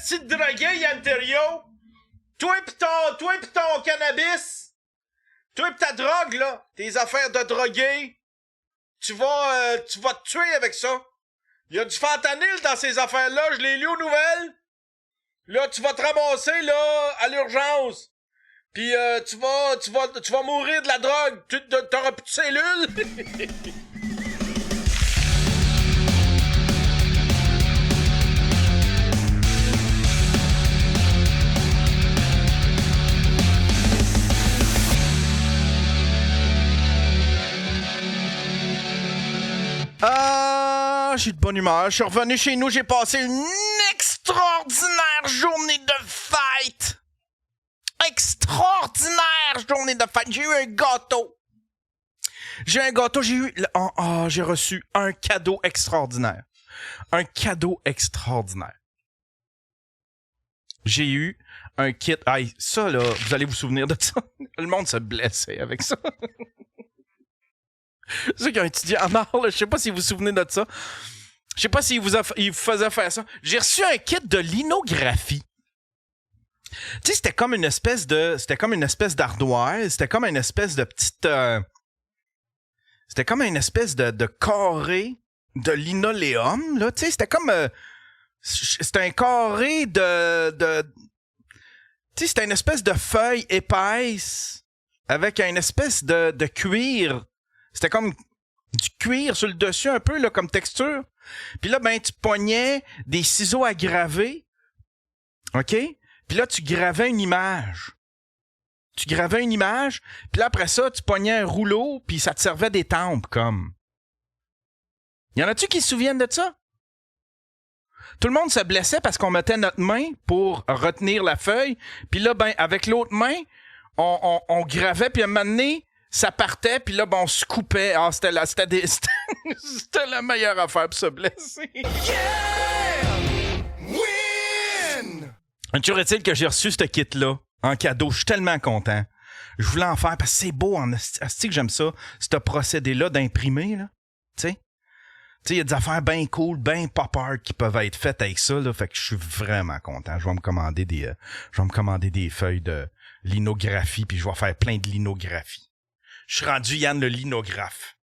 esti de drogué, Yann Terriot. Toi pis ton cannabis. Toi pis ta drogue, là. Tes affaires de drogué. Tu vas te tuer avec ça. Il y a du fentanyl dans ces affaires-là, je l'ai lu aux nouvelles. Là, tu vas te ramasser, là, à l'urgence. Puis tu vas mourir de la drogue. T'auras plus de cellules. Je suis de bonne humeur. Je suis revenu chez nous. J'ai passé une extraordinaire journée de fête. Extraordinaire journée de fête. J'ai eu un gâteau. J'ai reçu un cadeau extraordinaire. Un cadeau extraordinaire. J'ai eu un kit. Aïe, ça, là, vous allez vous souvenir de ça. Le monde se blessait avec ça. Ceux qui ont étudié en art, là, je sais pas si vous vous souvenez de ça. Je sais pas s'il vous faisait faire ça. J'ai reçu un kit de linographie. Tu sais, c'était comme une espèce d'ardoise. C'était comme une espèce de petite... c'était comme une espèce de carré de linoléum, là. Tu sais, c'était comme... c'était un carré de... Tu sais, c'était une espèce de feuille épaisse avec une espèce de cuir. C'était comme du cuir sur le dessus un peu, là, comme texture. Puis là, ben, tu pognais des ciseaux à graver. OK? Puis là, tu gravais une image. Puis là, après ça, tu pognais un rouleau, puis ça te servait d'étampe, comme. Y en a-tu qui se souviennent de ça? Tout le monde se blessait parce qu'on mettait notre main pour retenir la feuille. Puis là, ben, avec l'autre main, on gravait, puis à un moment donné, ça partait, puis là, ben, on se coupait. Ah, c'était la meilleure affaire pour se blesser. Yeah! Win! Toujours est-il que j'ai reçu ce kit-là en cadeau. Je suis tellement content. Je voulais en faire parce que c'est beau. Asti que j'aime ça, ce procédé-là d'imprimer, là. Tu sais, il y a des affaires bien cool, bien pop-art qui peuvent être faites avec ça, là. Fait que je suis vraiment content. Je vais me commander des feuilles de linographie, puis je vais faire plein de linographie. Je suis rendu Yann le linographe.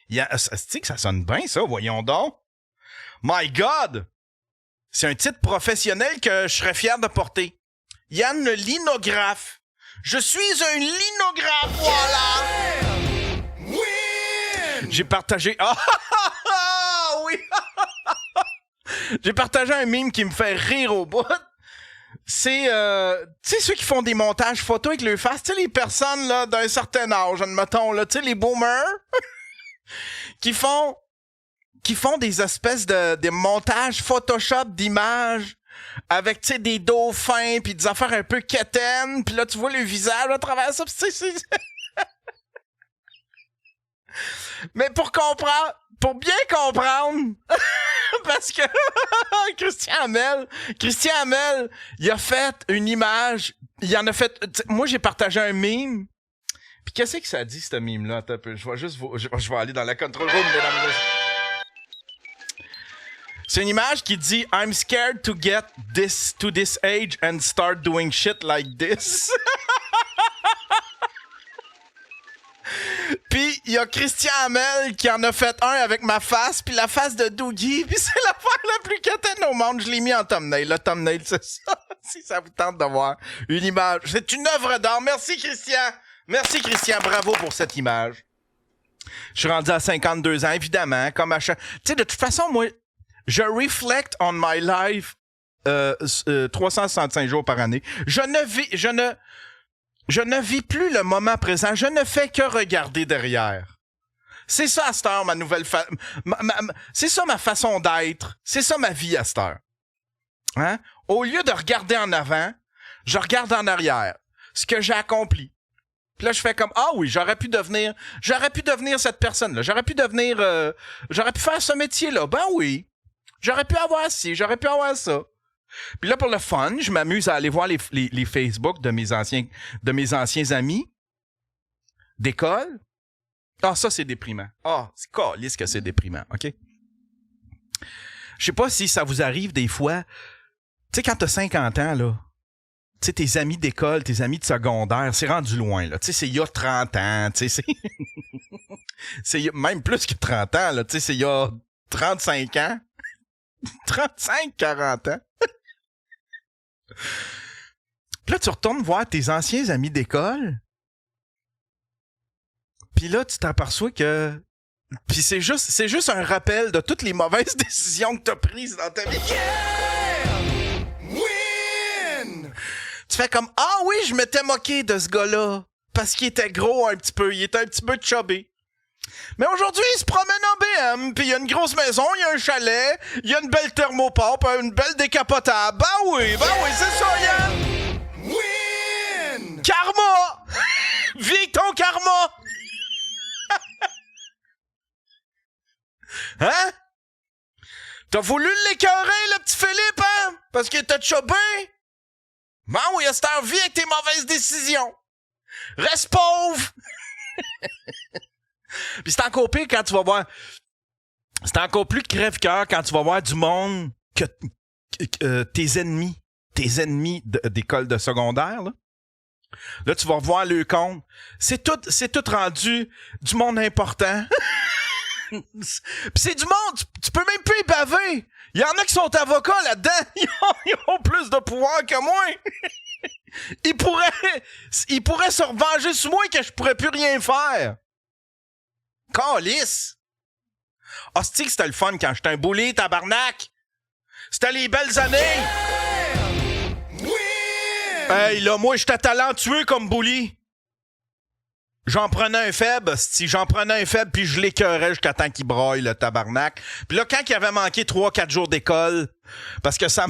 C'est que ça sonne bien, ça, voyons donc. My God! C'est un titre professionnel que je serais fier de porter. Yann le linographe. Je suis un linographe, voilà! Oui! J'ai partagé... oui! J'ai partagé un meme qui me fait rire au bout. C'est, tu sais, ceux qui font des montages photos avec leur face, tu sais, les personnes, là, d'un certain âge, admettons, là, tu sais, les boomers, qui font des espèces des montages Photoshop d'images avec, tu sais, des dauphins pis des affaires un peu quétaines, pis là, tu vois le visage à travers ça, pis tu sais, mais pour bien comprendre, parce que Christian Hamel, il a fait une image, moi j'ai partagé un meme, puis qu'est-ce que ça dit, ce meme-là? Attends un peu, je vais aller dans la control room, mesdames. C'est une image qui dit « I'm scared to get to this age and start doing shit like this ». Puis il y a Christian Hamel qui en a fait un avec ma face, puis la face de Doogie, puis c'est l'affaire la plus quétaine au monde. Je l'ai mis en thumbnail. Le thumbnail, c'est ça. Si ça vous tente de voir une image. C'est une œuvre d'art. Merci, Christian. Merci, Christian. Bravo pour cette image. Je suis rendu à 52 ans, évidemment. Comme à chaque... Tu sais, de toute façon, moi, je reflect on my life 365 jours par année. Je ne vis plus le moment présent. Je ne fais que regarder derrière. C'est ça, à cette heure, ma nouvelle... c'est ça, ma façon d'être. C'est ça, ma vie, à cette heure. Hein? Au lieu de regarder en avant, je regarde en arrière. Ce que j'ai accompli. Puis là, je fais comme, ah oui, j'aurais pu devenir cette personne-là. J'aurais pu faire ce métier-là. Ben oui. J'aurais pu avoir ci, j'aurais pu avoir ça. Puis là, pour le fun, je m'amuse à aller voir les Facebook de mes anciens amis d'école. Ah, ça, c'est déprimant. Ah, c'est calisse que c'est déprimant, OK? Je sais pas si ça vous arrive des fois Tu sais, quand t'as 50 ans, là, tu sais, tes amis d'école, tes amis de secondaire, c'est rendu loin, là. Tu sais, c'est il y a 30 ans, tu sais, c'est même plus que 30 ans, là. Tu sais, c'est il y a 35 ans. 35, 40 ans. Puis là, tu retournes voir tes anciens amis d'école. Puis là, tu t'aperçois que... Puis c'est juste un rappel de toutes les mauvaises décisions que t'as prises dans ta vie. Yeah! Win! Tu fais comme, ah oui, je m'étais moqué de ce gars-là. Parce qu'il était gros un petit peu. Il était un petit peu chubby. Mais aujourd'hui, il se promène en BM, puis il y a une grosse maison, il y a un chalet, il y a une belle thermopompe, une belle décapotable. Ben oui, c'est ça, Yann! Win! Karma! Vis ton karma! Hein? T'as voulu l'écœurer, le petit Philippe, hein? Parce qu'il était chubby? Ben oui, à cette heure, vis avec tes mauvaises décisions. Reste pauvre! Puis c'est encore pire quand tu vas voir... C'est encore plus crève-cœur quand tu vas voir du monde que tes ennemis d'école de secondaire, là. Là, tu vas revoir le compte. C'est tout rendu du monde important. Pis c'est du monde, tu peux même plus y baver. Il y en a qui sont avocats là-dedans. Ils ont plus de pouvoir que moi. Ils pourraient se revenger sur moi que je pourrais plus rien faire. Calisse! Hostie que c'était le fun quand j'étais un bully, tabarnak! C'était les belles années! Yeah! Oui! Hey, là, moi, j'étais talentueux comme bully. J'en prenais un faible, puis je l'écœurais jusqu'à temps qu'il broille, le tabarnak. Puis là, quand il avait manqué 3-4 jours d'école, parce que ça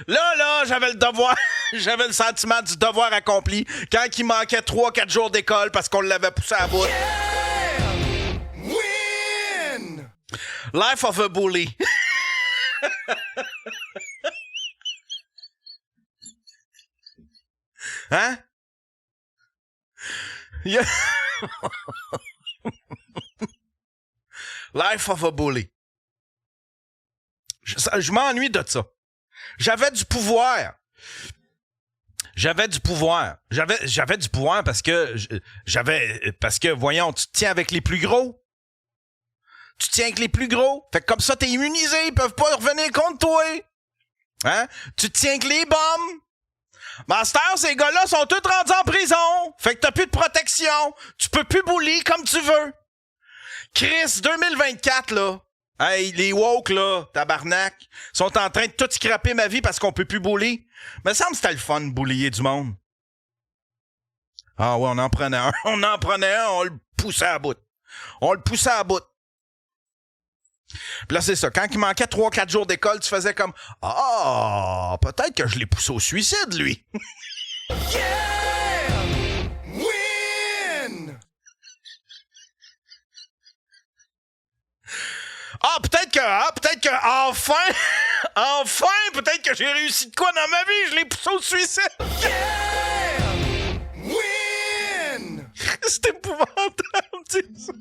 Là, j'avais le sentiment du devoir accompli quand il manquait 3-4 jours d'école parce qu'on l'avait poussé à bout. Yeah! Win! Life of a bully. Hein? Yeah. Life of a bully. Je m'ennuie de ça. J'avais du pouvoir. J'avais du pouvoir parce que, voyons, tu te tiens avec les plus gros. Fait que comme ça, t'es immunisé. Ils peuvent pas revenir contre toi. Hein? Tu te tiens avec les bombes. Master, ces gars-là sont tous rendus en prison. Fait que t'as plus de protection. Tu peux plus bully comme tu veux. Chris, 2024, là. Hey, les woke, là, tabarnak, sont en train de tout scraper ma vie parce qu'on peut plus bully. Mais ça me semble que c'était le fun de bullier du monde. Ah ouais, on en prenait un, on le poussait à bout. Puis là, c'est ça. Quand il manquait 3-4 jours d'école, tu faisais comme « Ah, peut-être que je l'ai poussé au suicide, lui. » Yeah! Win! Peut-être que, enfin, peut-être que j'ai réussi de quoi dans ma vie, je l'ai poussé au suicide. Yeah! Win! C'est épouvantable, tu sais.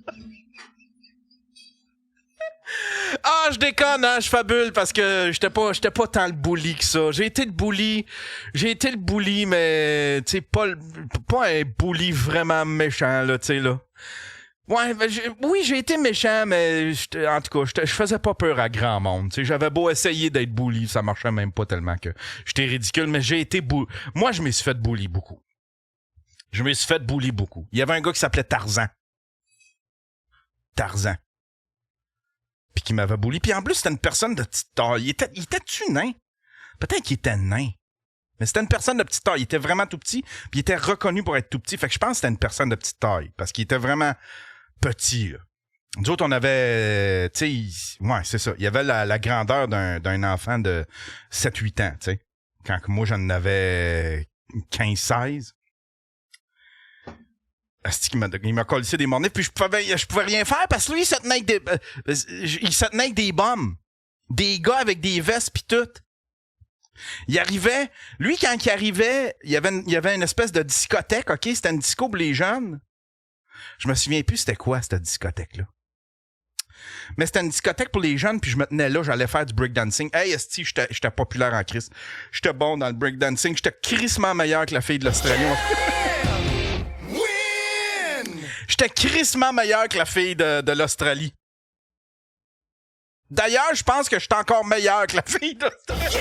Ah, je déconne, hein, je fabule parce que j'étais pas tant le bully que ça. J'ai été le bully, mais tu sais pas un bully vraiment méchant là, tu sais là. Ouais, oui, j'ai été méchant, mais en tout cas, je faisais pas peur à grand monde. Tu sais, j'avais beau essayer d'être bully, ça marchait même pas tellement que j'étais ridicule, mais j'ai été Moi, je me suis fait bully beaucoup. Il y avait un gars qui s'appelait Tarzan. Puis qui m'avait bully. Puis en plus, c'était une personne de petite taille. Il était-tu nain? Peut-être qu'il était nain. Mais c'était une personne de petite taille. Il était vraiment tout petit. Puis il était reconnu pour être tout petit. Fait que je pense que c'était une personne de petite taille. Parce qu'il était vraiment petit, là. Nous autres, on avait... Tu sais, ouais, c'est ça. Il y avait la grandeur d'un enfant de 7-8 ans, tu sais. Quand moi, j'en avais 15-16. Il m'a collé des mornifs, puis je pouvais rien faire parce que lui, il se tenait avec des bombes. Des gars avec des vestes pis tout. Il arrivait, lui, quand il arrivait, il y avait une espèce de discothèque, OK? C'était une disco pour les jeunes. Je me souviens plus c'était quoi, cette discothèque-là. Mais c'était une discothèque pour les jeunes, puis je me tenais là, j'allais faire du breakdancing. Hey, esti, j'étais populaire en Christ. J'étais bon dans le breakdancing. J'étais crissement meilleur que la fille de l'Australie. J'étais crissement meilleur que la fille de l'Australie. D'ailleurs, je pense que j'étais encore meilleur que la fille d'Australie.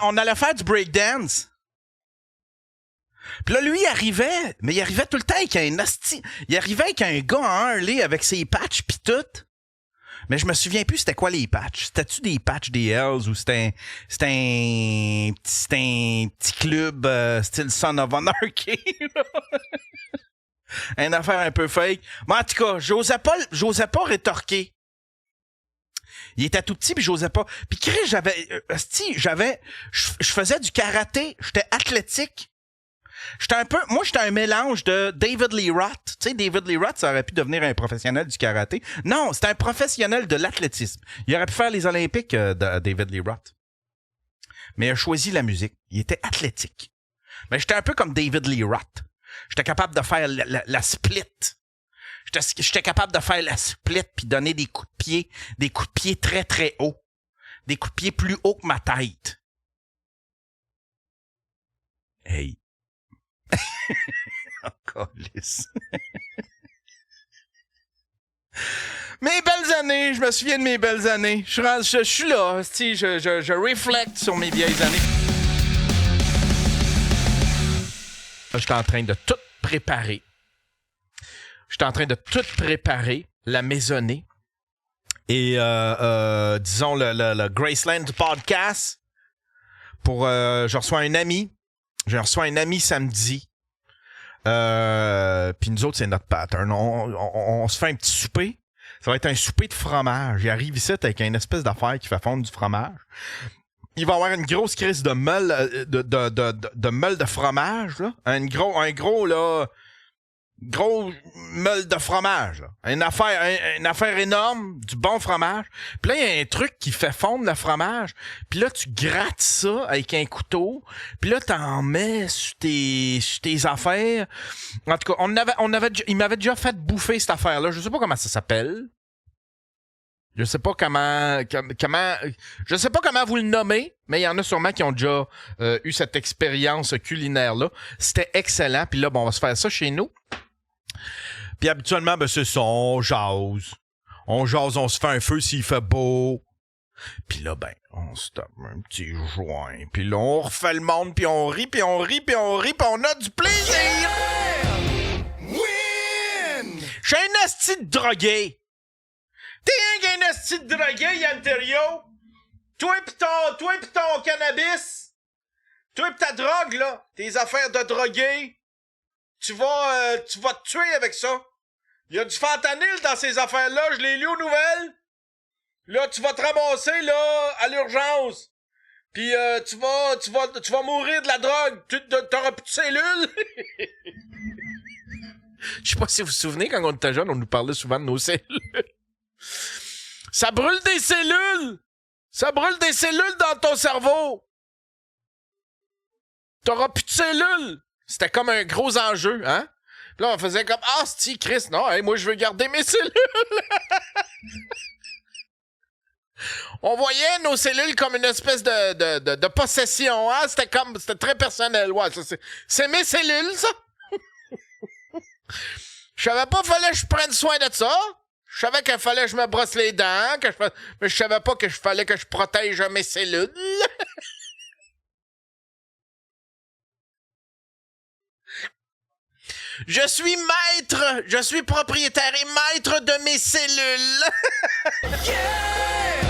On allait faire du breakdance. Puis là, lui, il arrivait tout le temps avec un hostie. Il arrivait avec un gars en Harley avec ses patchs pis tout. Mais je me souviens plus c'était quoi les patchs. C'était-tu des patchs des Hells ou c'était un petit club style Son of Anarchy? Une affaire un peu fake. Mais en tout cas, j'osais pas rétorquer. Il était tout petit, puis j'osais pas. Puis Chris, je faisais du karaté, j'étais athlétique. J'étais un mélange de David Lee Roth. Tu sais, David Lee Roth, ça aurait pu devenir un professionnel du karaté. Non, c'était un professionnel de l'athlétisme. Il aurait pu faire les Olympiques de David Lee Roth. Mais il a choisi la musique. Il était athlétique. Mais j'étais un peu comme David Lee Roth. J'étais capable de faire la split. J'étais capable de faire la split puis donner des coups de pied très, très hauts. Des coups de pied plus hauts que ma tête. Hey. Oh, câlisse. Mes belles années, je me souviens de mes belles années. Je suis là, je réflecte sur mes vieilles années. J'étais en train de tout préparer. La maisonnée. Et, disons, le Graceland du podcast. Je reçois un ami. J'ai reçu un ami samedi. Puis nous autres, c'est notre pattern. On se fait un petit souper. Ça va être un souper de fromage. Il arrive ici avec une espèce d'affaire qui fait fondre du fromage. Il va y avoir une grosse crise de meule de meule de fromage, là. Un gros meule de fromage, là. Une affaire énorme, du bon fromage. Puis là, il y a un truc qui fait fondre le fromage. Puis là, tu grattes ça avec un couteau. Puis là, t'en mets sur tes affaires. En tout cas, il m'avait déjà fait bouffer cette affaire-là. Je sais pas comment ça s'appelle. Je sais pas comment vous le nommez, mais il y en a sûrement qui ont déjà eu cette expérience culinaire-là. C'était excellent. Puis là, on va se faire ça chez nous. Puis habituellement, c'est ça, on jase. On se fait un feu s'il fait beau. Puis là, on se tape un petit joint. Puis là, on refait le monde, puis on rit, puis on a du plaisir! Win! Je suis un asti de drogué. T'es un asti de drogué, Yanterio. Toi pis ton cannabis. Toi pis ta drogue, là. Tes affaires de drogué. Tu vas te tuer avec ça. Il y a du fentanyl dans ces affaires-là. Je l'ai lu aux nouvelles. Là, tu vas te ramasser, là, à l'urgence. Puis tu vas mourir de la drogue. T'auras plus de cellules. Je sais pas si vous vous souvenez, quand on était jeune, on nous parlait souvent de nos cellules. Ça brûle des cellules! Ça brûle des cellules dans ton cerveau! T'auras plus de cellules! C'était comme un gros enjeu, hein? Puis là, on faisait comme, c'est Chris, non, hey, moi, je veux garder mes cellules! On voyait nos cellules comme une espèce de possession, hein? C'était très personnel, ouais. C'est mes cellules, ça! Je savais pas, fallait que je prenne soin de ça. Je savais qu'il fallait que je me brosse les dents, mais je savais pas qu'il fallait que je protège mes cellules. Je suis propriétaire et maître de mes cellules. Yeah!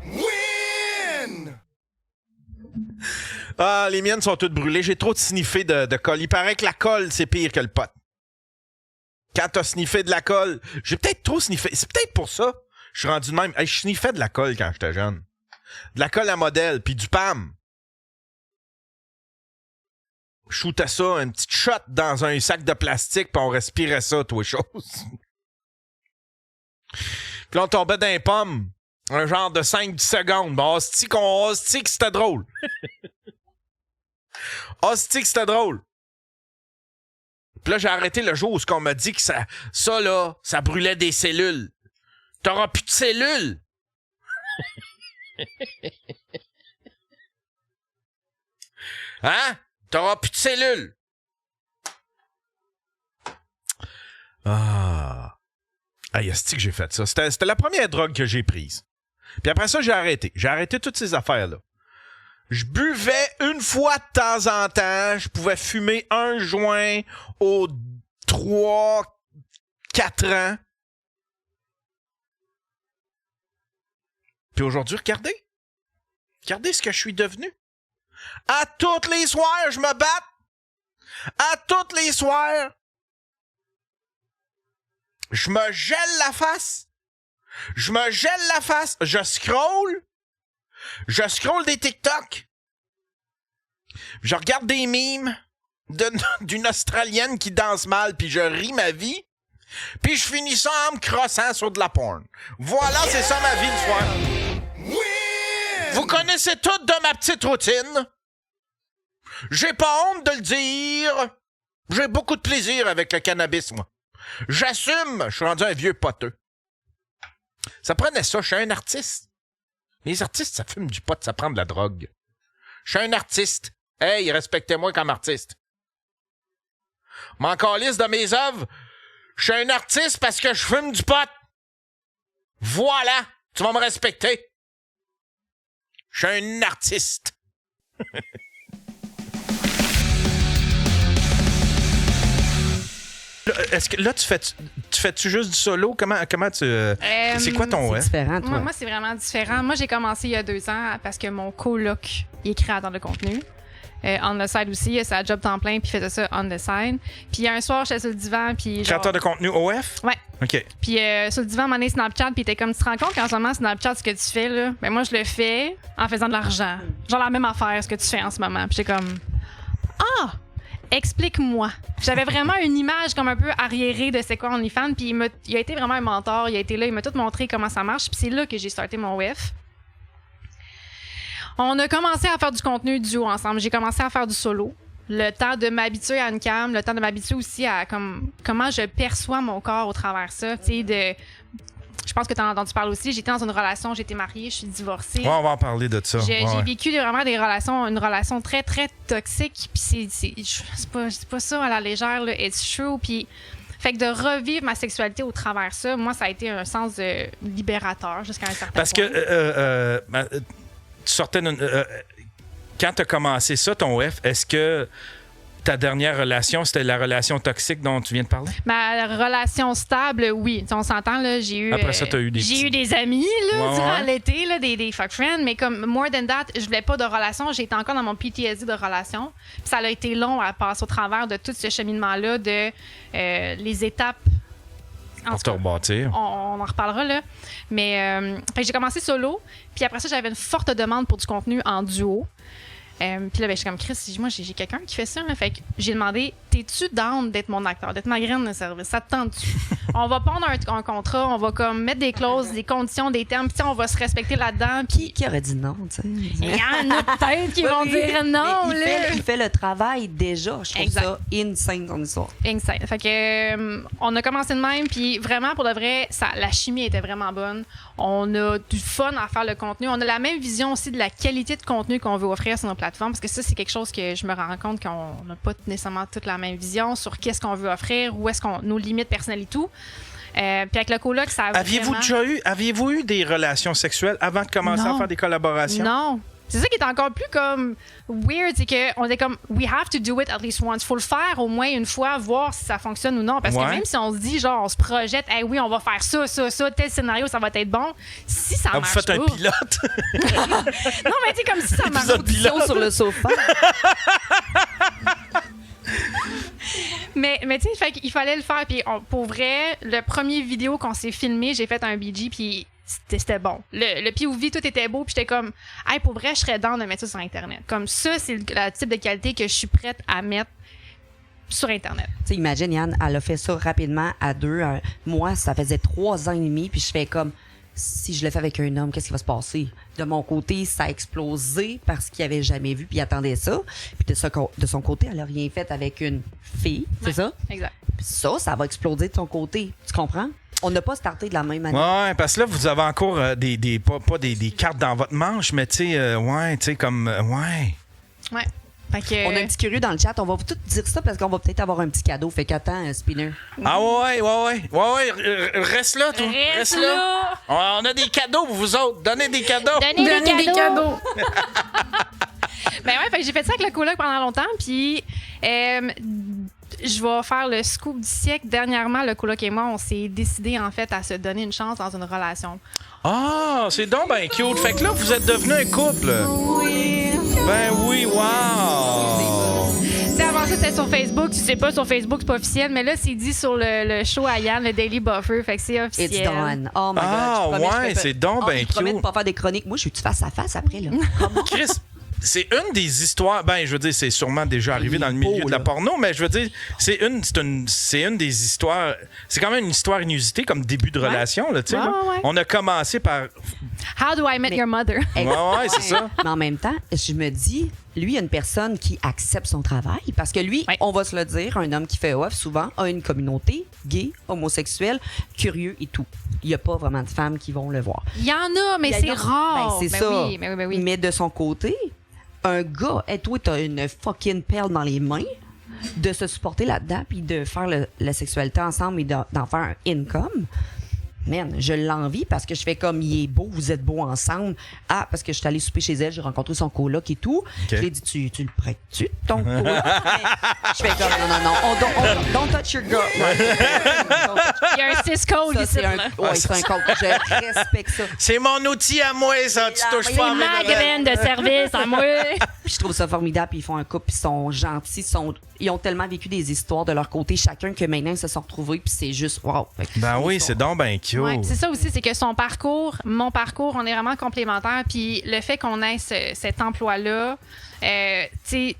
Win! Ah, les miennes sont toutes brûlées. J'ai trop de sniffé de colle. Il paraît que la colle, c'est pire que le pot. Quand t'as sniffé de la colle, j'ai peut-être trop sniffé. C'est peut-être pour ça. Je suis rendu de même. Hey, je sniffais de la colle quand j'étais jeune. De la colle à modèle, puis du PAM. Je shootais ça, une petite shot dans un sac de plastique, puis on respirait ça, toutes les choses. Puis là, on tombait dans les pommes. Un genre de 5-10 secondes. Bon, hostie que c'était drôle. Hostie que c'était drôle. Puis là, j'ai arrêté le jour où on m'a dit que ça là, ça brûlait des cellules. T'auras plus de cellules! Hein? T'auras plus de cellules! Ah! Ah, est-ce que j'ai fait ça? C'était la première drogue que j'ai prise. Puis après ça, j'ai arrêté. J'ai arrêté toutes ces affaires-là. Je buvais une fois de temps en temps. Je pouvais fumer un joint aux 3-4 ans. Puis aujourd'hui, regardez. Regardez ce que je suis devenu. À toutes les soirs, je me batte. À toutes les soirs. Je me gèle la face. Je me gèle la face. Je scroll des TikTok. Je regarde des mimes d'une Australienne qui danse mal, puis je ris ma vie. Puis je finis ça en me crossant sur de la porn. Voilà, c'est ça ma vie le soir. Vous connaissez toutes de ma petite routine. J'ai pas honte de le dire. J'ai beaucoup de plaisir avec le cannabis, moi. J'assume, je suis rendu un vieux poteux. Ça prenait ça, je suis un artiste. Les artistes, ça fume du pot, ça prend de la drogue. Je suis un artiste. Hey, respectez-moi comme artiste. M'en calisse de mes œuvres. Je suis un artiste parce que je fume du pot. Voilà, tu vas me respecter. Je suis un artiste. Est-ce que là, tu fais-tu juste du solo? Comment tu... c'est quoi ton... C'est différent, toi. Moi, c'est vraiment différent. Moi, j'ai commencé il y a 2 ans parce que mon coloc, il est créateur de contenu. On the side aussi, il a sa job temps plein, puis il faisait ça on the side. Puis un soir, j'étais sur le divan, puis créateur de contenu OF? Ouais. OK. Puis sur le divan, m'en est Snapchat, puis il était comme, tu te rends compte qu'en ce moment, Snapchat, ce que tu fais, là, ben moi, je le fais en faisant de l'argent. Genre la même affaire, ce que tu fais en ce moment. Puis j'étais comme, ah! Explique-moi. J'avais vraiment une image comme un peu arriérée de c'est quoi OnlyFans, puis il a été vraiment un mentor. Il a été là, il m'a tout montré comment ça marche, puis c'est là que j'ai starté mon WEF. On a commencé à faire du contenu duo ensemble. J'ai commencé à faire du solo. Le temps de m'habituer à une cam, le temps de m'habituer aussi à comment je perçois mon corps au travers ça. Tu sais, je pense que tu en as entendu parler aussi. J'étais dans une relation, j'ai été mariée, je suis divorcée. Ouais, on va en parler de ça. J'ai vécu vraiment une relation très, très toxique. Puis c'est pas ça à la légère, là. It's true. Puis, fait que de revivre ma sexualité au travers ça, moi, ça a été un sens de libérateur jusqu'à un certain point. Parce que tu sortais quand tu as commencé ça, ton WEF, est-ce que ta dernière relation, c'était la relation toxique dont tu viens de parler? Ma relation stable, oui. On s'entend, là, j'ai eu... Après ça, t'as eu des amis, là, durant l'été, là, des fuck friends, mais comme more than that, je voulais pas de relation. J'étais encore dans mon PTSD de relation. Puis ça a été long à passer au travers de tout ce cheminement-là, de les étapes. Pour te rebâtir. On en reparlera, là. Mais fait que j'ai commencé solo. Puis après ça, j'avais une forte demande pour du contenu en duo. Puis là, ben, je suis comme Chris, moi, j'ai quelqu'un qui fait ça. Là. Fait que j'ai demandé, t'es-tu down d'être mon acteur, d'être ma graine de service? Ça te tente-tu? On va pondre un contrat, on va comme mettre des clauses, des conditions, des termes, puis on va se respecter là-dedans. Puis Qui aurait dit non, tu sais? il y en a peut-être qui vont dire non. Il fait le travail déjà. Je trouve ça insane, ton histoire. Insane. Fait que on a commencé de même, puis vraiment, pour de vrai, la chimie était vraiment bonne. On a du fun à faire le contenu. On a la même vision aussi de la qualité de contenu qu'on veut offrir sur nos plateformes, parce que ça, c'est quelque chose que je me rends compte qu'on n'a pas nécessairement toute la même vision sur qu'est-ce qu'on veut offrir, où est-ce nos limites personnelles et tout. Puis avec le coloc, ça a Aviez-vous eu des relations sexuelles avant de commencer à faire des collaborations? Non. C'est ça qui est encore plus comme weird, c'est qu'on est comme we have to do it at least once. Faut le faire au moins une fois, voir si ça fonctionne ou non. Parce que même si on se dit, genre, on se projette, hey, oui, on va faire ça, tel scénario, ça va être bon. Si ça marche vous faites un pilote? Non, mais tu sais, comme si ça marche pas sur le sofa. Mais tu sais, fait qu'il fallait le faire. Puis pour vrai, le premier vidéo qu'on s'est filmé, j'ai fait un BG, puis c'était bon. Le POV, tout était beau, puis j'étais comme, hey, pour vrai, je serais down de mettre ça sur Internet. Comme ça, c'est le type de qualité que je suis prête à mettre sur Internet. Tu sais, imagine, Yann, elle a fait ça rapidement à 2. Moi, ça faisait 3 ans et demi, puis je fais comme, si je le fais avec un homme, qu'est-ce qui va se passer? De mon côté, ça a explosé parce qu'il avait jamais vu puis il attendait ça. Puis de son côté, elle a rien fait avec une fille, c'est ça? Exact. Puis ça va exploser de son côté. Tu comprends? On n'a pas starté de la même manière. Ouais, parce que là, vous avez encore pas des cartes dans votre manche, mais tu sais, comme. Ouais. Ouais. Fait que, On a un petit curieux dans le chat. On va tout dire ça parce qu'on va peut-être avoir un petit cadeau. Fait qu'attends, Spinner. Ah ouais. Reste là, toi. Reste là. On a des cadeaux pour vous autres. Donnez des cadeaux. Donnez des cadeaux. Ben ouais, fait que j'ai fait ça avec le coloc pendant longtemps, puis je vais faire le scoop du siècle. Dernièrement, le coloc et moi, on s'est décidé en fait à se donner une chance dans une relation. Ah, c'est donc ben cute. Fait que là, vous êtes devenus un couple. Oui. Ben oui, wow. Tu sais, avant ça, c'était sur Facebook. Tu sais pas, sur Facebook, c'est pas officiel, mais là, c'est dit sur le show à Yann, le Daily Buffer, fait que c'est officiel. It's done. Oh my Ah, God. Je promets, ouais, c'est donc ben Je promets de cute. pas faire des chroniques. Moi, je suis face à face après, là. Chris, c'est une des histoires. Ben, je veux dire, c'est sûrement déjà arrivé dans le milieu de la porno, mais je veux dire, c'est une des histoires. C'est quand même une histoire inusitée comme début de relation, là, tu sais. Ouais, là. ouais. On a commencé par. How do I met your mother? Ouais, c'est ça. Mais en même temps, je me dis, lui, il y a une personne qui accepte son travail parce que lui, Ouais. on va se le dire, un homme qui fait off souvent a une communauté gay, homosexuelle, curieux et tout. Il n'y a pas vraiment de femmes qui vont le voir. Il y en a, mais c'est rare. Ben, c'est Ben ça. Oui, ben oui. Mais de son côté, un gars, et toi, t'as une fucking perle dans les mains, de se supporter là-dedans puis de faire la sexualité ensemble et d'en faire un income. Man, je l'envie parce que je fais comme il est beau, vous êtes beaux ensemble. Ah, parce que je suis allée souper chez elle, j'ai rencontré son coloc et tout. Je lui ai dit, tu le prêtes-tu, ton coloc? Mais je fais comme, non, don't touch your girl. Il y a un Cisco Ça, ici. c'est un, là. ouais, c'est un code. Je respecte ça. C'est mon outil à moi, ça. Tu touches pas à mes Ma oreilles. graine de service à moi. Puis je trouve ça formidable. Puis ils font un couple, puis ils sont gentils. Ils ont tellement vécu des histoires de leur côté, chacun, que maintenant ils se sont retrouvés. Puis c'est juste, wow. Fait que Ben oui, ils c'est sont- donc ben cute. Ouais, c'est ça aussi, c'est que son parcours, mon parcours, on est vraiment complémentaires. Puis le fait qu'on ait cet emploi-là, tu sais,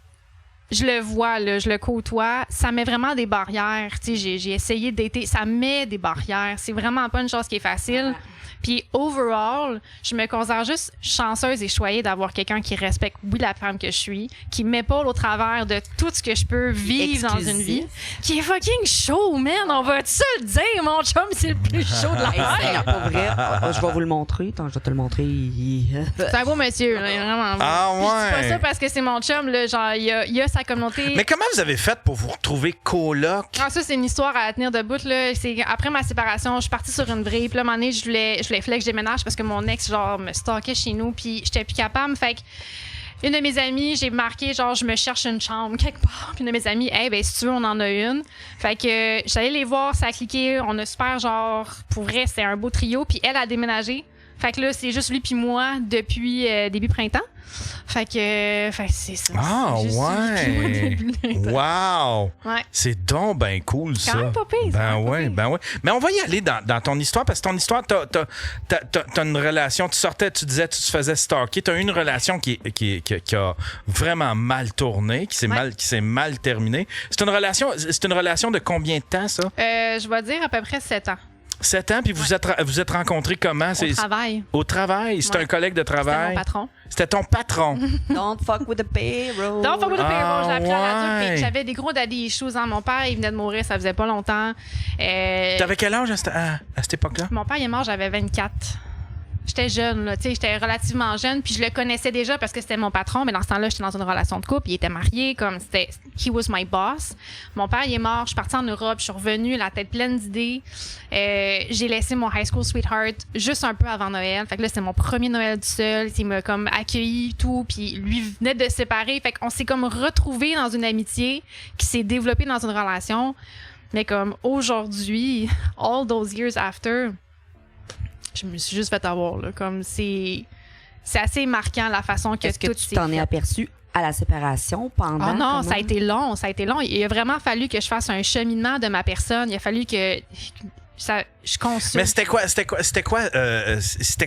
je le vois, là, je le côtoie, ça met vraiment des barrières. Tu sais, j'ai essayé d'été, ça met des barrières. C'est vraiment pas une chose qui est facile. Puis overall, je me considère juste chanceuse et choyée d'avoir quelqu'un qui respecte, oui, la femme que je suis, qui m'épaule au travers de tout ce que je peux vivre dans une vie, qui est fucking chaud, man. On va se le dire, mon chum, c'est le plus chaud de la Hey, terre. c'est pour vrai. Je vais vous le montrer. Attends, je vais te le montrer. C'est un beau monsieur, là, il est vraiment beau. Ah Puis je dis ouais. pas ça parce que c'est mon chum, là, genre, il a sa communauté. Mais comment vous avez fait pour vous retrouver coloc? Ah, ça, c'est une histoire à tenir debout, là. C'est après ma séparation, je suis partie sur une vrille. Puis là, à un moment donné, je voulais que je déménage parce que mon ex, genre, me stalkait chez nous. Puis j'étais plus capable. Fait que une de mes amies, j'ai marqué, genre, je me cherche une chambre quelque part. Puis une de mes amies, hey, ben, si tu veux, on en a une. Fait que j'allais les voir, ça a cliqué. On a super, genre, pour vrai, c'est un beau trio. Puis elle a déménagé. Fait que là, c'est juste lui puis moi depuis début printemps. Fait que c'est ça. Ah C'est juste lui puis moi ouais. début printemps. Wow. Ouais. C'est donc ben cool, ça. même pas pire, c'est Ben quand même pas ouais, pire. ben ouais. Mais on va y aller dans ton histoire, parce que ton histoire, t'as une relation, tu sortais, tu disais, tu te faisais stalker. T'as eu une relation qui a vraiment mal tourné, qui s'est mal terminée. C'est une relation de combien de temps, ça? Je vais dire à peu près 7 ans. 7 ans, puis vous êtes rencontrés comment? Au travail. Au travail? C'est Ouais. un collègue de C'était travail? mon patron. C'était ton patron. Don't fuck with the payroll. Donc, faut pas le payroll. Je l'ai appris à la radio. ouais. Puis j'avais des gros daddy issues. Hein. Mon père, il venait de mourir, ça faisait pas longtemps. T'avais quel âge à cette époque-là? Mon père, il est mort, j'avais 24. J'étais jeune, là, tu sais, j'étais relativement jeune, puis je le connaissais déjà parce que c'était mon patron, mais dans ce temps-là, j'étais dans une relation de couple, il était marié, comme c'était, he was my boss. Mon père, il est mort, je suis partie en Europe, je suis revenue, la tête pleine d'idées. J'ai laissé mon high school sweetheart juste un peu avant Noël, fait que là, c'était mon premier Noël du seul, il m'a comme accueilli, tout, puis lui venait de se séparer, fait qu'on s'est comme retrouvés dans une amitié qui s'est développée dans une relation, mais comme aujourd'hui, all those years after, je me suis juste fait avoir, là. Comme c'est assez marquant la façon que Est-ce que tout tu s'est t'en es fait. aperçu à la séparation pendant? Oh non, comment? ça a été long. Il a vraiment fallu que je fasse un cheminement de ma personne. Il a fallu que je consulte. Mais c'était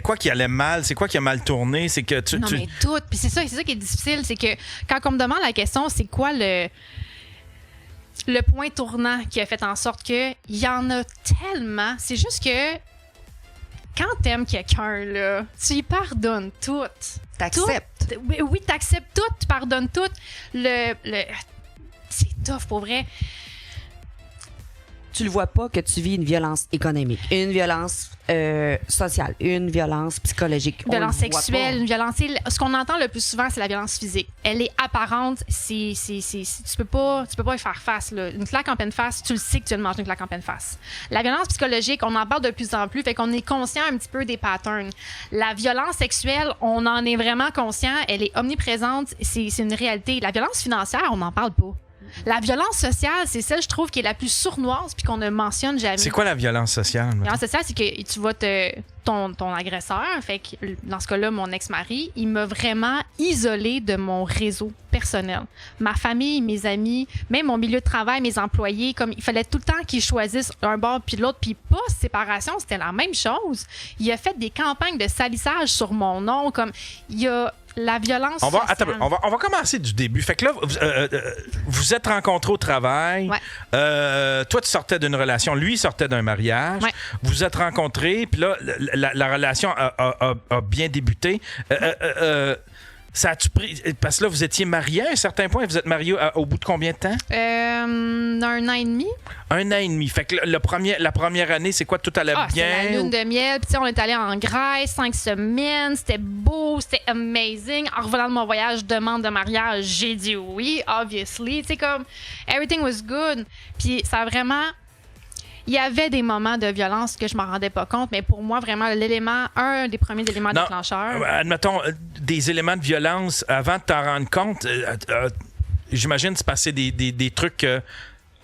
quoi qui allait mal? C'est quoi qui a mal tourné? C'est que Non, mais tout. Puis c'est ça qui est difficile. C'est que quand on me demande la question, c'est quoi le point tournant qui a fait en sorte que il y en a tellement. C'est juste que quand t'aimes quelqu'un, là, tu y pardonnes tout. T'acceptes. Oui, t'acceptes tout, tu pardonnes tout. C'est tough, pour vrai. Tu le vois pas que tu vis une violence économique, une violence sociale, une violence psychologique. Une violence sexuelle, une violence... Ce qu'on entend le plus souvent, c'est la violence physique. Elle est apparente, tu peux pas y faire face. Là. Une claque en pleine face, tu le sais que tu viens de manger une claque en pleine face. La violence psychologique, on en parle de plus en plus, fait qu'on est conscient un petit peu des patterns. La violence sexuelle, on en est vraiment conscient, elle est omniprésente, c'est une réalité. La violence financière, on n'en parle pas. La violence sociale, c'est celle, je trouve, qui est la plus sournoise puis qu'on ne mentionne jamais. C'est quoi la violence sociale? La violence sociale, c'est que tu vois ton agresseur, fait que dans ce cas-là, mon ex-mari, il m'a vraiment isolée de mon réseau personnel. Ma famille, mes amis, même mon milieu de travail, mes employés, comme il fallait tout le temps qu'ils choisissent un bord puis l'autre, puis post-séparation, c'était la même chose. Il a fait des campagnes de salissage sur mon nom, comme il y a la violence sociale. Attends, on va commencer du début. Fait que là, vous êtes rencontrés au travail. Ouais. Toi, tu sortais d'une relation. Lui, il sortait d'un mariage. Ouais. Vous êtes rencontrés. Puis là, la relation a bien débuté. Ça a-tu pris... Parce que là, vous étiez mariés à un certain point. Vous êtes mariés au bout de combien de temps? 1 an et demi. 1 an et demi. Fait que la première année, c'est quoi? Tout allait bien? C'était la lune de miel. Puis on est allé en Grèce 5 semaines. C'était beau, c'était amazing. En revenant de mon voyage, demande de mariage, j'ai dit oui, obviously. Tu sais, comme, everything was good. Puis ça a vraiment... Il y avait des moments de violence que je m'en rendais pas compte, mais pour moi, vraiment, un des premiers éléments déclencheurs... Admettons, des éléments de violence, avant de t'en rendre compte, j'imagine se passer des trucs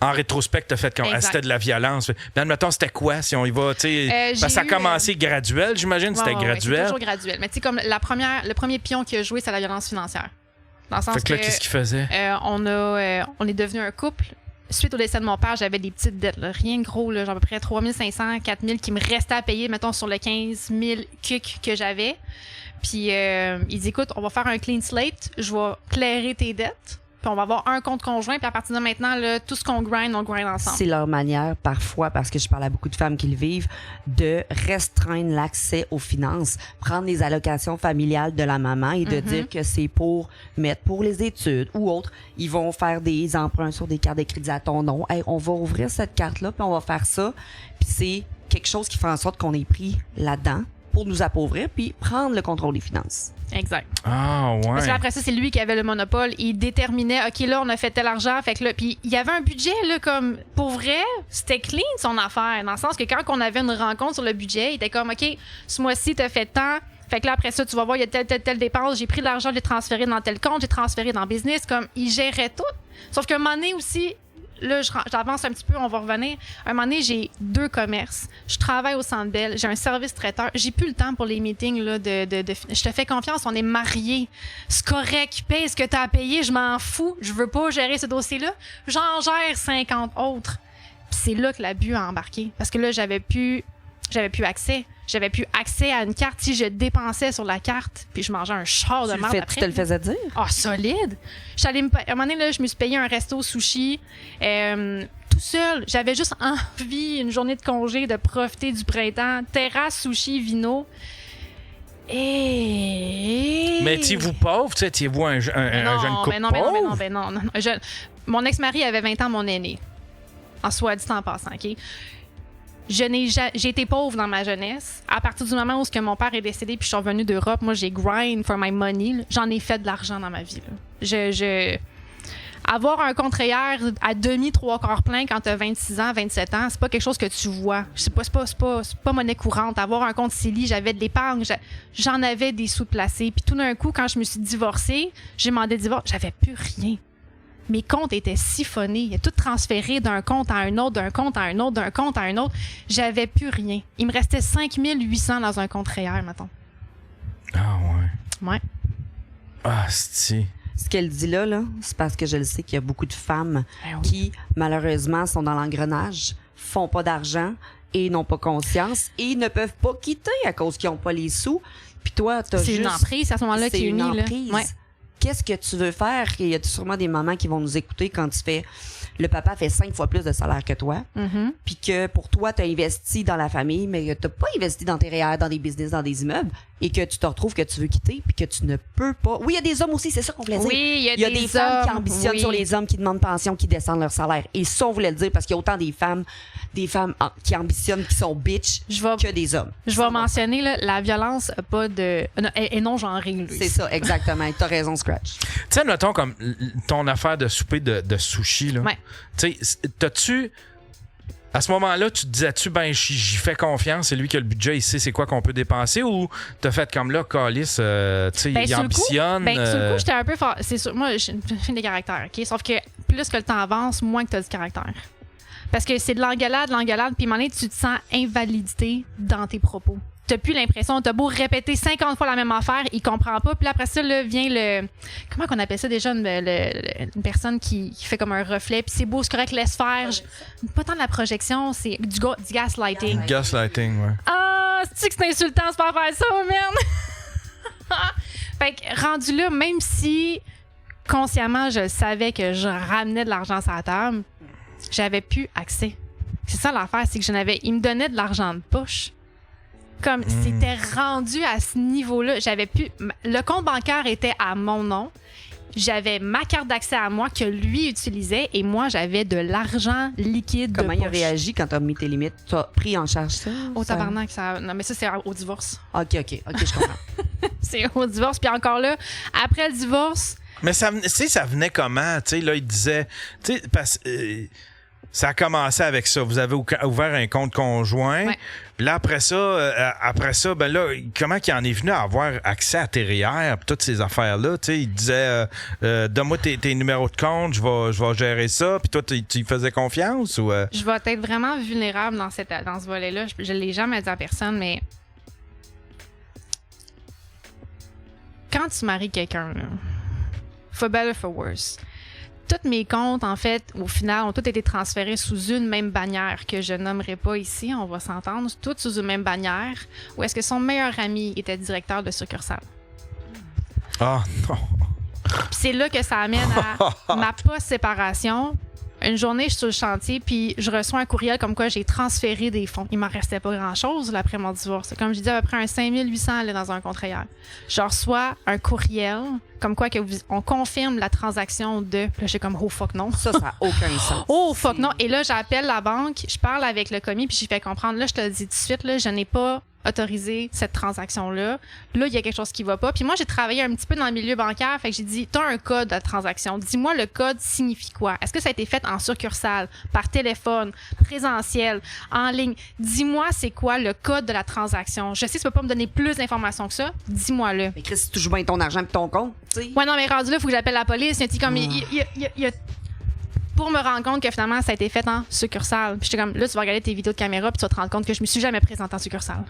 en rétrospect, t'as fait comme c'était de la violence. Mais admettons, c'était quoi, si on y va, tu sais... ça a commencé graduel, j'imagine, c'était graduel. C'est toujours graduel. Mais tu sais, comme le premier pion qui a joué, c'est la violence financière. Dans le sens fait que là, qu'est-ce qu'il faisait? On est devenu un couple. Suite au décès de mon père, j'avais des petites dettes, là. Rien de gros, là, genre à peu près 3 500, 4 000 qui me restaient à payer, mettons, sur le 15 000 que j'avais. Puis il dit, écoute, on va faire un clean slate, je vais clairer tes dettes, puis on va avoir un compte conjoint, puis à partir de maintenant, là, tout ce qu'on grind, on grind ensemble. C'est leur manière, parfois, parce que je parle à beaucoup de femmes qui le vivent, de restreindre l'accès aux finances, prendre les allocations familiales de la maman et de dire que c'est pour mettre pour les études ou autre. Ils vont faire des emprunts sur des cartes de crédit à ton nom. Hey, on va ouvrir cette carte-là, puis on va faire ça. Puis c'est quelque chose qui fait en sorte qu'on est pris là-dedans pour nous appauvrir puis prendre le contrôle des finances. Exact. Ah, ouais. Parce qu'après ça, c'est lui qui avait le monopole. Il déterminait, OK, là, on a fait tel argent. Fait que là, puis il y avait un budget, là, comme, pour vrai, c'était clean son affaire. Dans le sens que quand on avait une rencontre sur le budget, il était comme, OK, ce mois-ci, t'as fait tant. Fait que là, après ça, tu vas voir, il y a telle dépense. J'ai pris de l'argent, je l'ai transféré dans tel compte, j'ai transféré dans business. Comme, il gérait tout. Sauf qu'à un moment donné aussi, là, j'avance un petit peu, on va revenir. À un moment donné, j'ai 2 commerces. Je travaille au Centre Bell. J'ai un service traiteur. J'ai plus le temps pour les meetings, là, je te fais confiance, on est mariés. C'est correct. Paye ce que t'as à payer, je m'en fous. Je veux pas gérer ce dossier-là. J'en gère 50 autres. Puis c'est là que l'abus a embarqué. Parce que là, j'avais plus accès. J'avais plus accès à une carte. Si je dépensais sur la carte, puis je mangeais un char de merde après. Tu te le faisais dire? Ah, solide! À un moment donné, là, je me suis payé un resto sushi tout seul. J'avais juste envie, une journée de congé, de profiter du printemps. Terrasse, sushi, vino. Mais étiez-vous pauvre? Étiez-vous un jeune couple pauvre? Non. Mon ex-mari avait 20 ans, mon aîné. En soit dit en passant, OK? J'ai été pauvre dans ma jeunesse. À partir du moment où mon père est décédé puis je suis revenue d'Europe, moi, j'ai grind for my money. Là. J'en ai fait de l'argent dans ma vie. Là. Avoir un compte REER à demi, 3/4 plein quand tu as 26 ans, 27 ans, c'est pas quelque chose que tu vois. C'est pas monnaie courante. Avoir un compte CELI, j'avais de l'épargne, j'en avais des sous placés. Puis tout d'un coup, quand je me suis divorcée, j'ai demandé le divorce, j'avais plus rien. Mes comptes étaient siphonnés. Il a tout transféré d'un compte à un autre, d'un compte à un autre, d'un compte à un autre. J'avais plus rien. Il me restait 5 800 dans un compte REER, mettons. Ah ouais. Ouais. Ah, c'est... Ce qu'elle dit là, c'est parce que je le sais qu'il y a beaucoup de femmes qui, malheureusement, sont dans l'engrenage, font pas d'argent et n'ont pas conscience et ne peuvent pas quitter à cause qu'ils n'ont pas les sous. Puis toi, t'as juste... C'est une emprise à ce moment-là qui est unie. Là. Ouais. Qu'est-ce que tu veux faire? Il y a sûrement des mamans qui vont nous écouter quand tu fais le papa fait 5 fois plus de salaire que toi, puis que pour toi, tu as investi dans la famille, mais que tu n'as pas investi dans tes REER, dans des business, dans des immeubles, et que tu te retrouves que tu veux quitter, puis que tu ne peux pas. Oui, il y a des hommes aussi, c'est ça qu'on voulait dire. Oui, il y a des femmes qui ambitionnent sur les hommes qui demandent pension, qui descendent leur salaire. Et ça, on voulait le dire parce qu'il y a autant des femmes qui ambitionnent, qui sont bitch, que des hommes. Je vais mentionner, là, la violence a pas de... est non genrée, lui. C'est ça, exactement. T'as raison, Scratch. Tu sais, mettons, comme ton affaire de souper de sushi, là. Ouais. Tu sais, t'as-tu... À ce moment-là, tu te disais-tu, ben, j'y fais confiance, c'est lui qui a le budget, il sait c'est quoi qu'on peut dépenser, ou t'as fait comme là, Calice, tu sais, il ambitionne. Sur le coup, j'étais un peu fort. C'est sûr, moi, je suis une fille des caractères, OK? Sauf que plus que le temps avance, moins que t'as du caractère. Parce que c'est de l'engueulade, puis à un moment donné, tu te sens invalidité dans tes propos. T'as plus l'impression, t'as beau répéter 50 fois la même affaire, il comprend pas. Puis là, après ça, là, vient le... Comment qu'on appelle ça déjà? Une personne qui fait comme un reflet. Puis c'est beau, c'est correct, laisse faire. Pas tant de la projection, c'est du gaslighting. Gaslighting, ouais. Ah, c'est-tu que c'est insultant, c'est pas faire ça, man? Fait que rendu là, même si consciemment, je savais que je ramenais de l'argent sur la table, j'avais plus accès. C'est ça l'affaire, c'est que il me donnait de l'argent de poche. Comme c'était rendu à ce niveau-là, j'avais plus. Le compte bancaire était à mon nom. J'avais ma carte d'accès à moi que lui utilisait et moi, j'avais de l'argent liquide. Comment il a poche. réagi quand tu as mis tes limites? Tu as pris en charge ça? Au tabarnak, ça. Non, mais ça, c'est au divorce. OK, je comprends. C'est au divorce. Puis encore là, après le divorce. Mais ça venait comment? Tu sais, là, il disait. Tu sais, parce ça a commencé avec ça. Vous avez ouvert un compte conjoint. Ouais. Puis là, après ça, ben là, comment qu'il en est venu à avoir accès à tes REER et toutes ces affaires-là? Tu sais, il disait, donne-moi tes numéros de compte, je vais gérer ça. Puis toi, tu y faisais confiance ou? Je vais être vraiment vulnérable dans ce volet-là. Je l'ai jamais dit à personne, mais quand tu maries quelqu'un, là, for better, for worse, tous mes comptes, en fait, au final, ont tous été transférés sous une même bannière que je nommerai pas ici, on va s'entendre, toutes sous une même bannière, où est-ce que son meilleur ami était directeur de succursale. Ah non! Puis c'est là que ça amène à ma post-séparation. Une journée, je suis sur le chantier, puis je reçois un courriel comme quoi j'ai transféré des fonds. Il m'en restait pas grand-chose là, après mon divorce. Comme je disais, à peu près un 5800 là, dans un compte REER. Je reçois un courriel comme quoi on confirme la transaction de... Là, j'ai comme « Oh, fuck, non! » Ça n'a aucun sens. Oh, fuck, non! Et là, j'appelle la banque, je parle avec le commis, puis j'y fais comprendre. Là, je te le dis tout de suite, là, je n'ai pas autoriser cette transaction-là. Là, il y a quelque chose qui va pas. Puis moi, j'ai travaillé un petit peu dans le milieu bancaire, fait que j'ai dit, t'as un code de transaction. Dis-moi, le code signifie quoi? Est-ce que ça a été fait en succursale, par téléphone, présentiel, en ligne? Dis-moi, c'est quoi le code de la transaction? Je sais que tu peux pas me donner plus d'informations que ça. Dis-moi-le. Mais Chris, si tu joues bien ton argent et ton compte, tu sais. Ouais, non, mais rendu là, il faut que j'appelle la police. Comme, pour me rendre compte que finalement, ça a été fait en succursale. Puis j'étais comme, là, tu vas regarder tes vidéos de caméra, puis tu vas te rendre compte que je me suis jamais présentée en succursale.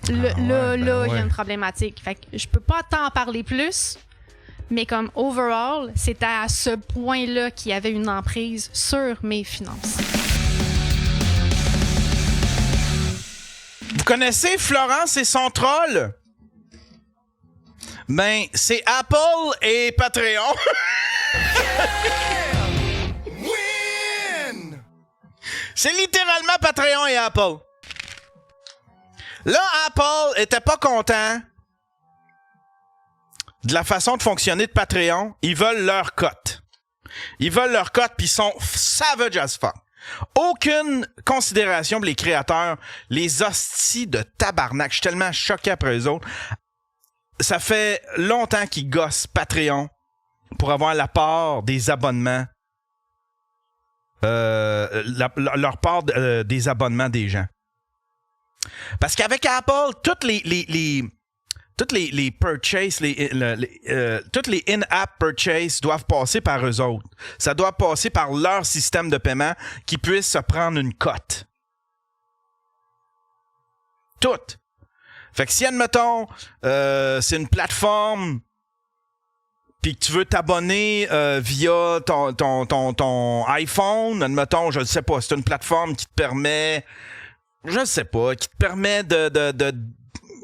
Il y a une problématique. Fait que je peux pas t'en parler plus, mais comme overall, c'était à ce point-là qu'il y avait une emprise sur mes finances. Vous connaissez Florence et son troll? Ben, c'est Apple et Patreon. C'est littéralement Patreon et Apple. Là, Apple était pas content de la façon de fonctionner de Patreon. Ils veulent leur cote. Ils veulent leur cote, puis ils sont savage as fuck. Aucune considération pour les créateurs. Les hosties de tabarnak. Je suis tellement choqué après eux autres. Ça fait longtemps qu'ils gossent Patreon pour avoir la part des abonnements. Leur part des abonnements des gens. Parce qu'avec Apple, toutes les purchases, toutes les in-app purchases doivent passer par eux autres. Ça doit passer par leur système de paiement qui puisse se prendre une cote. Toutes. Fait que si, admettons, c'est une plateforme puis que tu veux t'abonner via ton iPhone, admettons, je ne sais pas, c'est une plateforme qui te permet, je ne sais pas, qui te permet de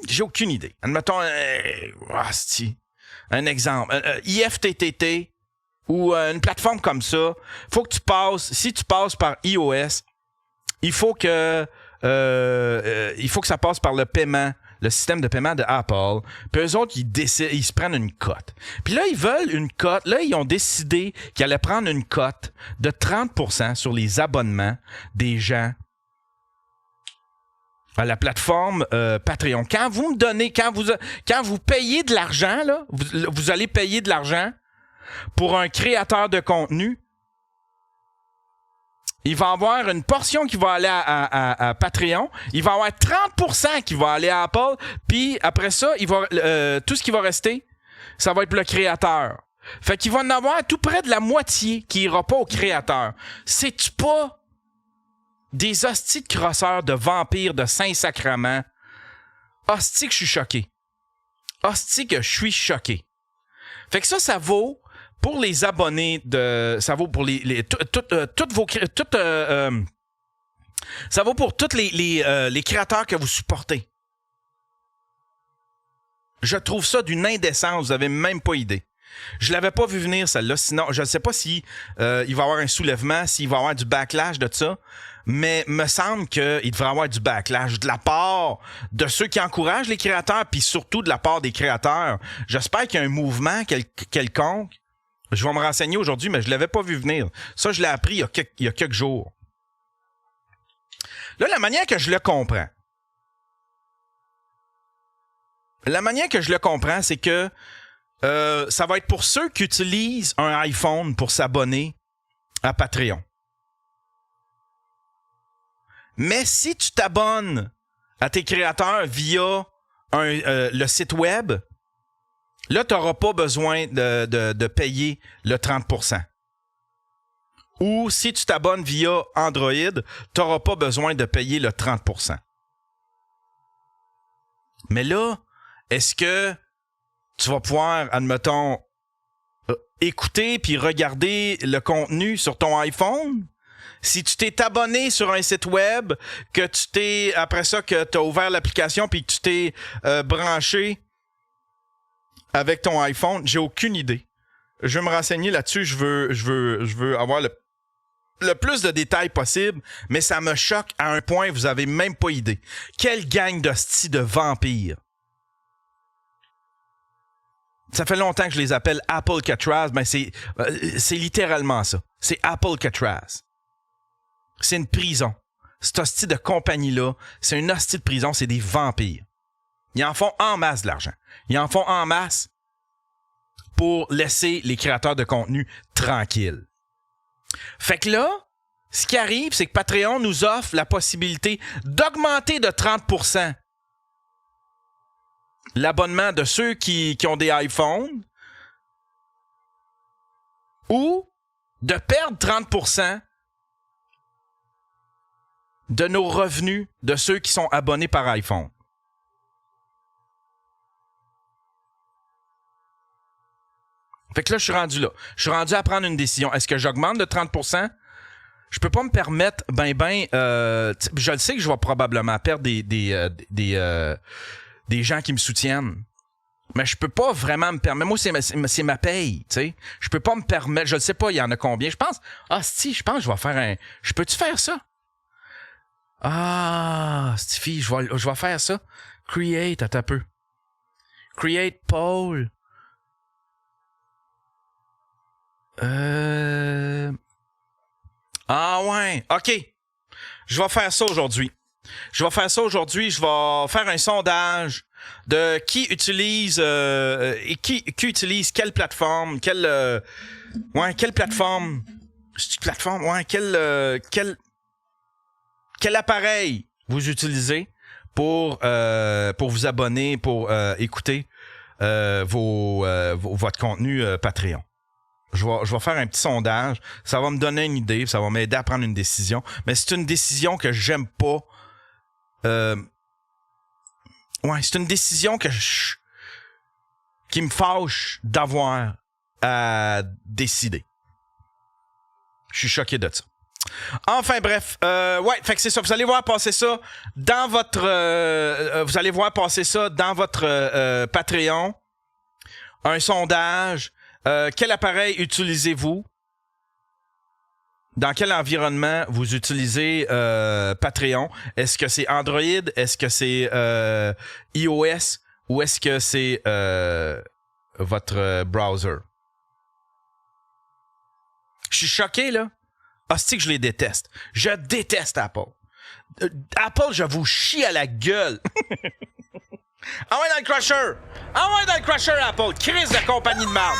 j'ai aucune idée. Admettons, un exemple, IFTTT, ou une plateforme comme ça, faut que tu passes, si tu passes par iOS, il faut que ça passe par le paiement, le système de paiement de Apple. Puis eux autres, ils se prennent une cote. Puis là, ils veulent une cote. Là, ils ont décidé qu'ils allaient prendre une cote de 30% sur les abonnements des gens à la plateforme Patreon. Quand vous payez de l'argent, là, vous allez payer de l'argent pour un créateur de contenu, il va avoir une portion qui va aller à Patreon, il va avoir 30% qui va aller à Apple, puis après ça, tout ce qui va rester, ça va être le créateur. Fait qu'il va en avoir tout près de la moitié qui ira pas au créateur. C'est-tu pas des hosties de crosseurs, de vampires, de Saint-Sacrement? Hostie que je suis choqué. Hostie que je suis choqué. Fait que ça vaut pour les abonnés ça vaut pour ça vaut pour tous les créateurs que vous supportez. Je trouve ça d'une indécence, vous avez même pas idée. Je l'avais pas vu venir celle-là, sinon je ne sais pas si il va y avoir un soulèvement, s'il va y avoir du backlash de ça, mais me semble qu'il devrait y avoir du backlash de la part de ceux qui encouragent les créateurs, puis surtout de la part des créateurs. J'espère qu'il y a un mouvement quelconque. Je vais me renseigner aujourd'hui, mais je l'avais pas vu venir. Ça, je l'ai appris il y a quelques jours. Là, la manière que je le comprends, c'est que ça va être pour ceux qui utilisent un iPhone pour s'abonner à Patreon. Mais si tu t'abonnes à tes créateurs via le site web, là, tu n'auras pas besoin de payer le 30%. Ou si tu t'abonnes via Android, tu n'auras pas besoin de payer le 30%. Mais là, est-ce que tu vas pouvoir, admettons, écouter puis regarder le contenu sur ton iPhone? Si tu t'es abonné sur un site web, que tu t'es, après ça, que tu as ouvert l'application puis que tu t'es branché avec ton iPhone, j'ai aucune idée. Je vais me renseigner là-dessus. Je veux avoir le plus de détails possible, mais ça me choque à un point, vous avez même pas idée. Quelle gang d'hosties de vampires. Ça fait longtemps que je les appelle Apple Catraz, mais c'est littéralement ça. C'est Apple Catraz. C'est une prison. Cette hostie de compagnie-là, c'est une hostie de prison, c'est des vampires. Ils en font en masse de l'argent. Ils en font en masse pour laisser les créateurs de contenu tranquilles. Fait que là, ce qui arrive, c'est que Patreon nous offre la possibilité d'augmenter de 30% l'abonnement de ceux qui ont des iPhones ou de perdre 30% de nos revenus de ceux qui sont abonnés par iPhone. Fait que là, je suis rendu là. Je suis rendu à prendre une décision. Est-ce que j'augmente de 30%? Je peux pas me permettre, je le sais que je vais probablement perdre des gens qui me soutiennent. Mais je peux pas vraiment me permettre. Moi, c'est ma paye, tu sais. Je peux pas me permettre. Je ne sais pas, il y en a combien. Je pense que je vais faire un... Peux-tu faire ça? Ah, Stiffy, je vais faire ça. Create, attends un peu. Create poll. Ah ouais, OK. Je vais faire ça aujourd'hui. Je vais faire un sondage de qui utilise qui utilise quelle plateforme, quelle plateforme. C'est une plateforme, ouais, quel appareil vous utilisez pour vous abonner, pour écouter votre contenu Patreon. Je vais faire un petit sondage. Ça va me donner une idée. Ça va m'aider à prendre une décision. Mais c'est une décision que j'aime pas. C'est une décision qui me fâche d'avoir à décider. Je suis choqué de ça. Enfin bref, fait que c'est ça. Vous allez voir passer ça dans votre Patreon. Un sondage. Quel appareil utilisez-vous? Dans quel environnement vous utilisez Patreon? Est-ce que c'est Android? Est-ce que c'est iOS? Ou est-ce que c'est votre browser? Je suis choqué, là. Hostie que je les déteste. Je déteste Apple. Apple, je vous chie à la gueule. Ah ouais, dans le crusher! Ah ouais, dans le crusher, Apple! Crise de compagnie de marde!